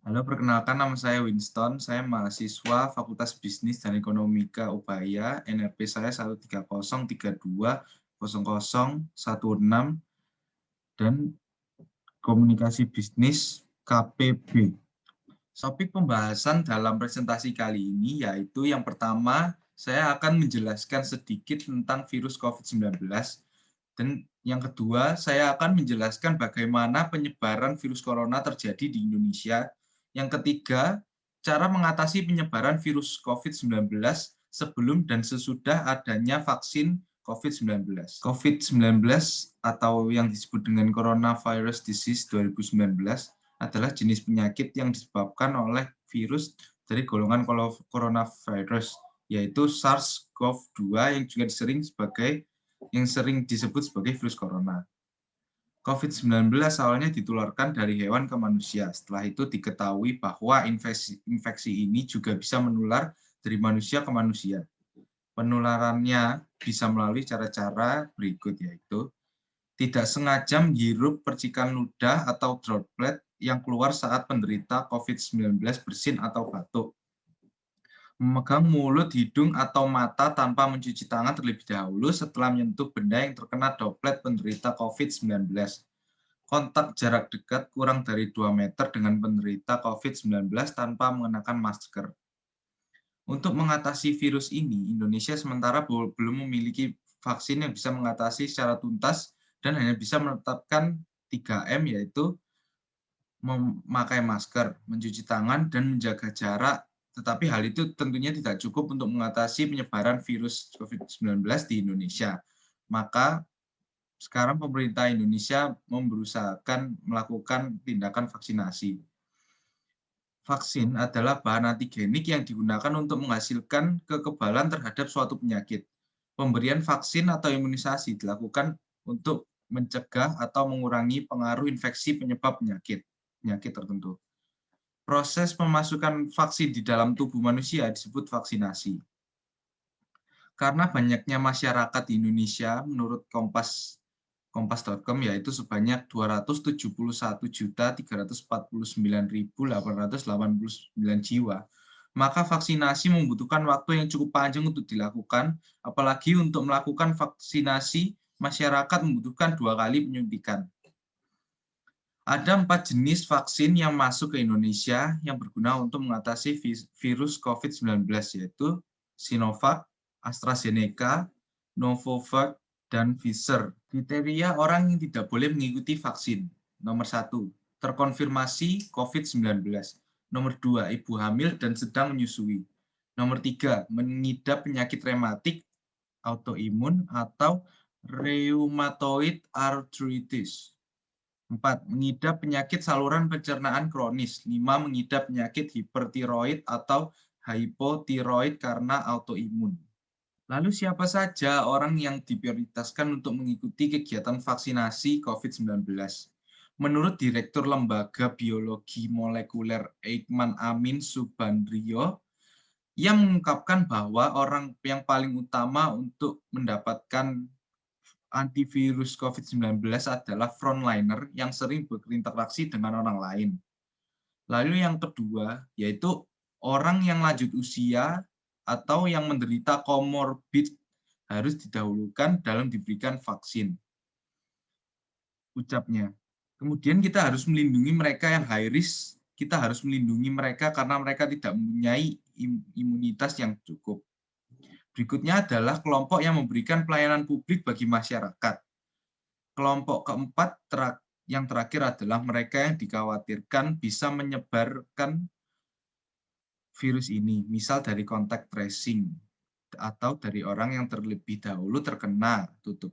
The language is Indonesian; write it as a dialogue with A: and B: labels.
A: Halo, perkenalkan nama saya Winston. Saya mahasiswa Fakultas Bisnis dan Ekonomika Ubaya. NRP saya 130320016 dan Komunikasi Bisnis KPB. Topik pembahasan dalam presentasi kali ini yaitu yang pertama, saya akan menjelaskan sedikit tentang virus COVID-19. Dan yang kedua, saya akan menjelaskan bagaimana penyebaran virus corona terjadi di Indonesia. Yang ketiga, cara mengatasi penyebaran virus COVID-19 sebelum dan sesudah adanya vaksin COVID-19. COVID-19 atau yang disebut dengan Coronavirus Disease 2019 adalah jenis penyakit yang disebabkan oleh virus dari golongan coronavirus, yaitu SARS-CoV-2 yang sering disebut sebagai virus corona. COVID-19 awalnya ditularkan dari hewan ke manusia. Setelah itu diketahui bahwa infeksi ini juga bisa menular dari manusia ke manusia. Penularannya bisa melalui cara-cara berikut, yaitu tidak sengaja menghirup percikan ludah atau droplet yang keluar saat penderita COVID-19 bersin atau batuk. Memegang mulut, hidung, atau mata tanpa mencuci tangan terlebih dahulu setelah menyentuh benda yang terkena droplet penderita COVID-19. Kontak jarak dekat kurang dari 2 meter dengan penderita COVID-19 tanpa mengenakan masker. Untuk mengatasi virus ini, Indonesia sementara belum memiliki vaksin yang bisa mengatasi secara tuntas dan hanya bisa menetapkan 3M, yaitu memakai masker, mencuci tangan, dan menjaga jarak. Tetapi hal itu tentunya tidak cukup untuk mengatasi penyebaran virus COVID-19 di Indonesia. Maka sekarang pemerintah Indonesia berusahakan melakukan tindakan vaksinasi. Vaksin adalah bahan antigenik yang digunakan untuk menghasilkan kekebalan terhadap suatu penyakit. Pemberian vaksin atau imunisasi dilakukan untuk mencegah atau mengurangi pengaruh infeksi penyebab penyakit tertentu. Proses pemasukan vaksin di dalam tubuh manusia disebut vaksinasi. Karena banyaknya masyarakat di Indonesia, menurut kompas.com, yaitu sebanyak 271.349.889 jiwa, maka vaksinasi membutuhkan waktu yang cukup panjang untuk dilakukan, apalagi untuk melakukan vaksinasi, masyarakat membutuhkan 2 kali penyuntikan. Ada 4 jenis vaksin yang masuk ke Indonesia yang berguna untuk mengatasi virus COVID-19, yaitu Sinovac, AstraZeneca, Novavax, dan Pfizer. Kriteria orang yang tidak boleh mengikuti vaksin. Nomor 1, terkonfirmasi COVID-19. Nomor 2, ibu hamil dan sedang menyusui. Nomor 3, mengidap penyakit rematik, autoimun, atau rheumatoid arthritis. 4. Mengidap penyakit saluran pencernaan kronis. 5. Mengidap penyakit hipertiroid atau hipotiroid karena autoimun. Lalu siapa saja orang yang diprioritaskan untuk mengikuti kegiatan vaksinasi COVID-19? Menurut Direktur Lembaga Biologi Molekuler Eijkman Amin Subandrio, ia mengungkapkan bahwa orang yang paling utama untuk mendapatkan antivirus COVID-19 adalah frontliner yang sering berinteraksi dengan orang lain. Lalu yang kedua, yaitu orang yang lanjut usia atau yang menderita komorbid harus didahulukan dalam diberikan vaksin, ucapnya. Kemudian kita harus melindungi mereka yang high risk, kita harus melindungi mereka karena mereka tidak mempunyai imunitas yang cukup. Berikutnya adalah kelompok yang memberikan pelayanan publik bagi masyarakat. Kelompok keempat yang terakhir adalah mereka yang dikhawatirkan bisa menyebarkan virus ini, misal dari kontak tracing atau dari orang yang terlebih dahulu terkena tutup.